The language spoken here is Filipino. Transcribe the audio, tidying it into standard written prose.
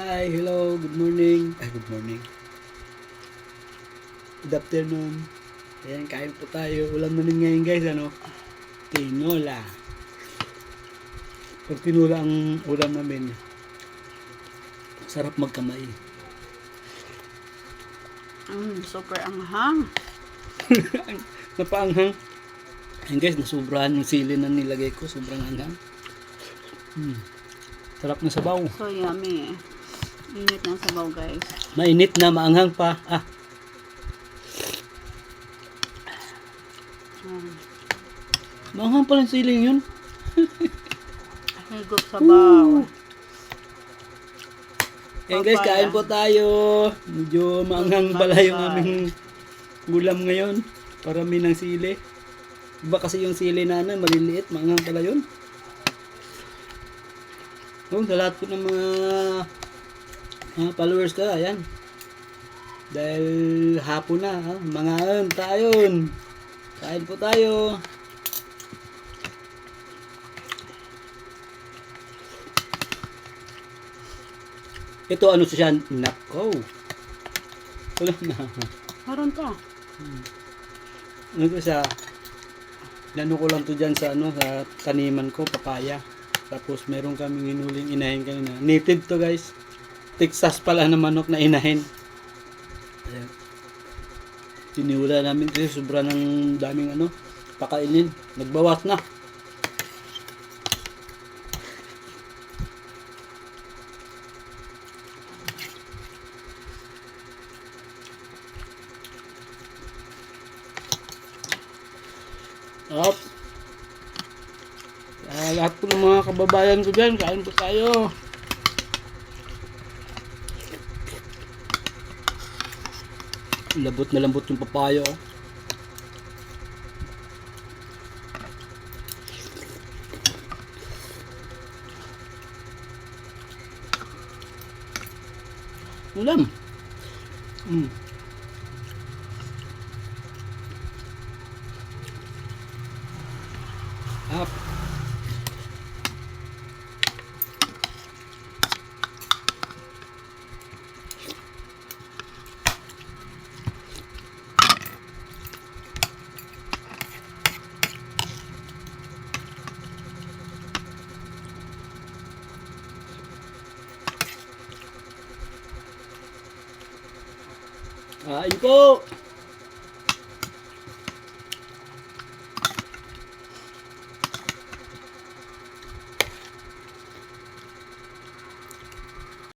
Hi, hello, good morning. Ay, good morning. Good afternoon. Ayan, kain po tayo. Ulam namin ngayon guys, tinola. Pag tinola ang ulam namin, sarap magkamay. Super anghang. Napaanghang. Ayan guys, nasubrahan yung sili na nilagay ko. Sobrang anghang. Sarap na sabaw. So yummy. Init ng sabaw, guys. Mainit na, maanghang pa. Maanghang pala yung sili yun. Higop sabaw. Ayan guys, kain po tayo. Medyo maanghang pala yung aming ulam ngayon. Parami ng sili. Iba kasi yung sili na maliliit. Maanghang pala yun. Sa lahat po ng mga followers ko, ayan. Dahil hapon na, mga tayon. Kain po tayo. Ito ano siya? Nako. Wala na. Meron pa. Ano to siya? Nano ko lang to dyan sa sa taniman ko, papaya. Tapos meron kaming inuling inahin kanina. Native to guys. Texas pala na manok na inahin. Ayan. Tiniwala namin kasi sobra ng daming pakainin. Nagbawas na. Up. Lahat po ng mga kababayan ko dyan, kain po tayo. Lambot na lambot yung papayo. Ulam. Up. Kain po.